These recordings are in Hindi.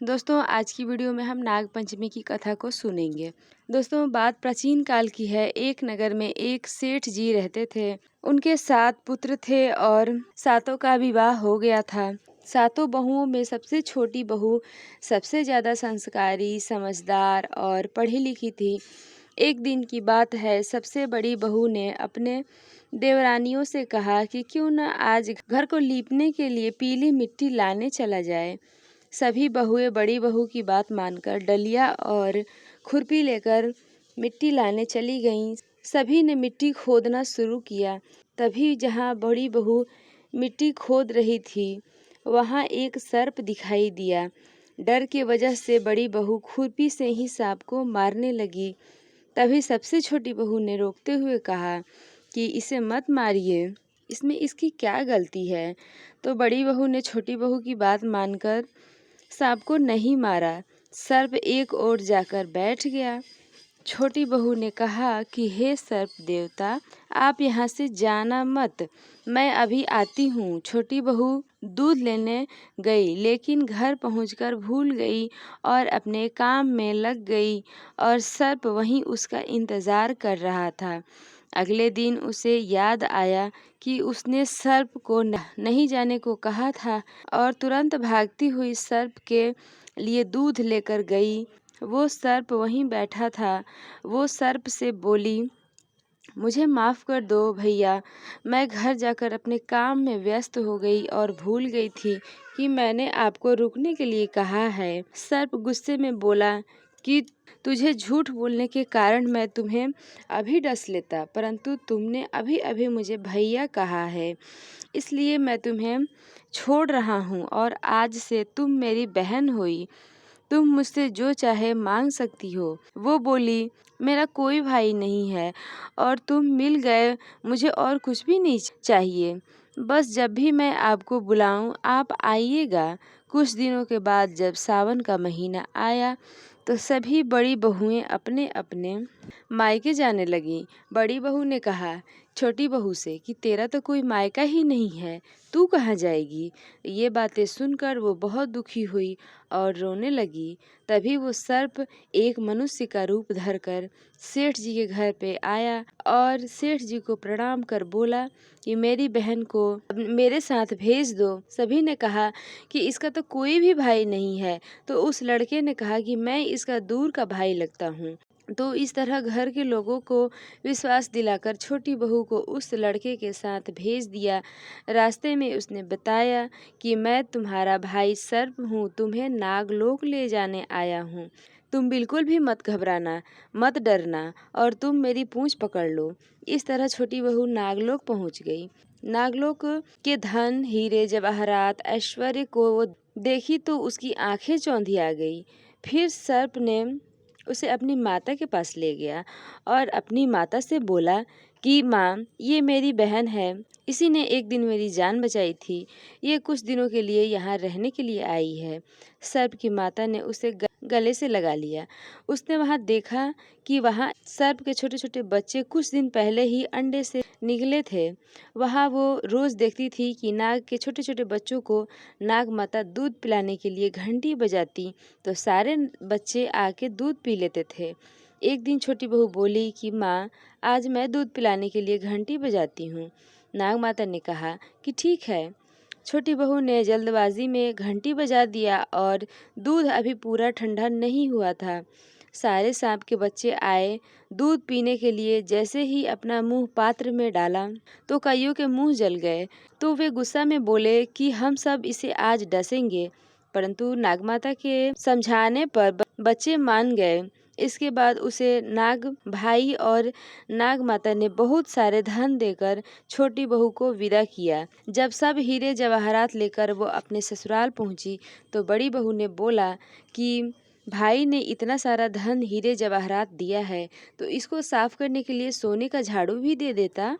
दोस्तों आज की वीडियो में हम नाग पंचमी की कथा को सुनेंगे। दोस्तों बात प्राचीन काल की है। एक नगर में एक सेठ जी रहते थे। उनके 7 पुत्र थे और सातों का विवाह हो गया था। सातों बहुओं में सबसे छोटी बहू सबसे ज्यादा संस्कारी, समझदार और पढ़ी लिखी थी। एक दिन की बात है, सबसे बड़ी बहू ने अपने देवरानियों से कहा कि क्यों न आज घर को लीपने के लिए पीली मिट्टी लाने चला जाए। सभी बहुएं बड़ी बहू की बात मानकर डलिया और खुरपी लेकर मिट्टी लाने चली गईं। सभी ने मिट्टी खोदना शुरू किया। तभी जहाँ बड़ी बहू मिट्टी खोद रही थी, वहाँ एक सर्प दिखाई दिया। डर की वजह से बड़ी बहू खुरपी से ही सांप को मारने लगी। तभी सबसे छोटी बहू ने रोकते हुए कहा कि इसे मत मारिए, इसमें इसकी क्या गलती है। तो बड़ी बहू ने छोटी बहू की बात मानकर सांप को नहीं मारा। सर्प एक ओर जाकर बैठ गया। छोटी बहू ने कहा कि हे सर्प देवता, आप यहाँ से जाना मत, मैं अभी आती हूँ। छोटी बहू दूध लेने गई, लेकिन घर पहुंचकर भूल गई और अपने काम में लग गई और सर्प वहीं उसका इंतजार कर रहा था। अगले दिन उसे याद आया कि उसने सर्प को नहीं जाने को कहा था और तुरंत भागती हुई सर्प के लिए दूध लेकर गई। वो सर्प वहीं बैठा था। वो सर्प से बोली, मुझे माफ़ कर दो भैया, मैं घर जाकर अपने काम में व्यस्त हो गई और भूल गई थी कि मैंने आपको रुकने के लिए कहा है। सर्प गुस्से में बोला कि तुझे झूठ बोलने के कारण मैं तुम्हें अभी डस लेता, परंतु तुमने अभी अभी मुझे भैया कहा है, इसलिए मैं तुम्हें छोड़ रहा हूँ और आज से तुम मेरी बहन हुई। तुम मुझसे जो चाहे मांग सकती हो। वो बोली, मेरा कोई भाई नहीं है और तुम मिल गए, मुझे और कुछ भी नहीं चाहिए। बस जब भी मैं आपको बुलाऊं आप आइएगा। कुछ दिनों के बाद जब सावन का महीना आया तो सभी बड़ी बहुएं अपने अपने मायके जाने लगीं। बड़ी बहू ने कहा छोटी बहू से कि तेरा तो कोई मायका ही नहीं है, तू कहाँ जाएगी। ये बातें सुनकर वो बहुत दुखी हुई और रोने लगी। तभी वो सर्प एक मनुष्य का रूप धरकर सेठ जी के घर पे आया और सेठ जी को प्रणाम कर बोला कि मेरी बहन को मेरे साथ भेज दो। सभी ने कहा कि इसका तो कोई भी भाई नहीं है। तो उस लड़के ने कहा कि मैं इसका दूर का भाई लगता हूँ। तो इस तरह घर के लोगों को विश्वास दिलाकर छोटी बहू को उस लड़के के साथ भेज दिया। रास्ते में उसने बताया कि मैं तुम्हारा भाई सर्प हूँ, तुम्हें नागलोक ले जाने आया हूँ। तुम बिल्कुल भी मत घबराना, मत डरना और तुम मेरी पूंछ पकड़ लो। इस तरह छोटी बहू नागलोक पहुँच गई। नागलोक के धन, हीरे जवाहरात, ऐश्वर्य को वो देखी तो उसकी आंखें चौंधी आ गई। फिर सर्प ने उसे अपनी माता के पास ले गया और अपनी माता से बोला कि माँ, ये मेरी बहन है, इसी ने एक दिन मेरी जान बचाई थी। ये कुछ दिनों के लिए यहाँ रहने के लिए आई है। सर्प की माता ने उसे गले से लगा लिया। उसने वहाँ देखा कि वहाँ सर्प के छोटे छोटे बच्चे कुछ दिन पहले ही अंडे से निकले थे। वहाँ वो रोज देखती थी कि नाग के छोटे छोटे बच्चों को नाग माता दूध पिलाने के लिए घंटी बजाती तो सारे बच्चे आके दूध पी लेते थे। एक दिन छोटी बहू बोली कि माँ, आज मैं दूध पिलाने के लिए घंटी बजाती हूँ। नाग माता ने कहा कि ठीक है। छोटी बहू ने जल्दबाजी में घंटी बजा दिया और दूध अभी पूरा ठंडा नहीं हुआ था। सारे सांप के बच्चे आए दूध पीने के लिए। जैसे ही अपना मुंह पात्र में डाला तो कईयों के मुंह जल गए। तो वे गुस्सा में बोले कि हम सब इसे आज डसेंगे, परंतु नागमाता के समझाने पर बच्चे मान गए। इसके बाद उसे नाग भाई और नाग माता ने बहुत सारे धन देकर छोटी बहू को विदा किया। जब सब हीरे जवाहरात लेकर वो अपने ससुराल पहुंची तो बड़ी बहू ने बोला कि भाई ने इतना सारा धन हीरे जवाहरात दिया है तो इसको साफ करने के लिए सोने का झाड़ू भी दे देता।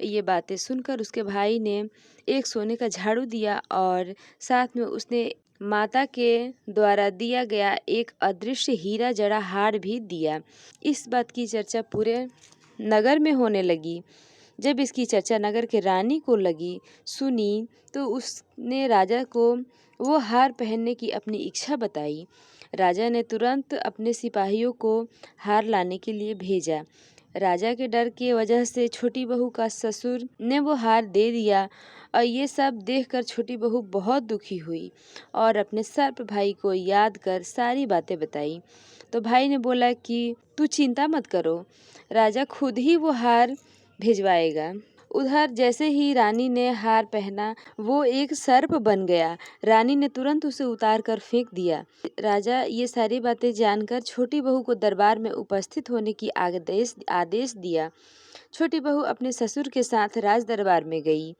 ये बातें सुनकर उसके भाई ने एक सोने का झाड़ू दिया और साथ में उसने माता के द्वारा दिया गया एक अदृश्य हीरा जड़ा हार भी दिया। इस बात की चर्चा पूरे नगर में होने लगी। जब इसकी चर्चा नगर के रानी को लगी सुनी तो उसने राजा को वो हार पहनने की अपनी इच्छा बताई। राजा ने तुरंत अपने सिपाहियों को हार लाने के लिए भेजा। राजा के डर की वजह से छोटी बहू का ससुर ने वो हार दे दिया और ये सब देखकर छोटी बहू बहुत दुखी हुई और अपने सर्प भाई को याद कर सारी बातें बताई। तो भाई ने बोला कि तू चिंता मत करो, राजा खुद ही वो हार भिजवाएगा। उधर जैसे ही रानी ने हार पहना वो एक सर्प बन गया। रानी ने तुरंत उसे उतार कर फेंक दिया। राजा ये सारी बातें जानकर छोटी बहू को दरबार में उपस्थित होने की आदेश दिया। छोटी बहू अपने ससुर के साथ राज दरबार में गई।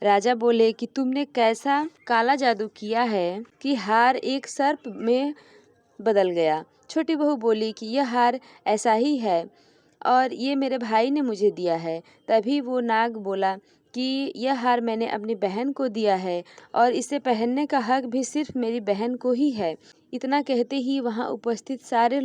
राजा बोले कि तुमने कैसा काला जादू किया है कि हार एक सर्प में बदल गया। छोटी बहू बोली कि यह हार ऐसा ही है और ये मेरे भाई ने मुझे दिया है। तभी वो नाग बोला कि यह हार मैंने अपनी बहन को दिया है और इसे पहनने का हक भी सिर्फ मेरी बहन को ही है। इतना कहते ही वहाँ उपस्थित सारे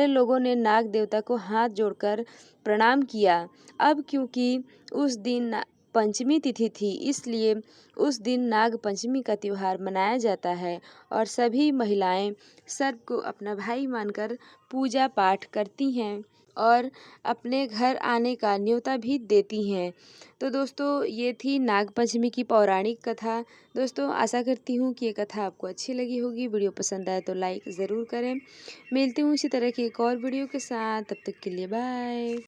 लोगों ने नाग देवता को हाथ जोड़कर प्रणाम किया। अब क्योंकि उस दिन पंचमी तिथि थी इसलिए उस दिन नाग पंचमी का त्योहार मनाया जाता है और सभी महिलाएं सर्प को अपना भाई मानकर पूजा पाठ करती हैं और अपने घर आने का न्योता भी देती हैं। तो दोस्तों ये थी नाग पंचमी की पौराणिक कथा। दोस्तों आशा करती हूँ कि ये कथा आपको अच्छी लगी होगी। वीडियो पसंद आए तो लाइक ज़रूर करें। मिलती हूँ इसी तरह की एक और वीडियो के साथ, तब तक के लिए बाय।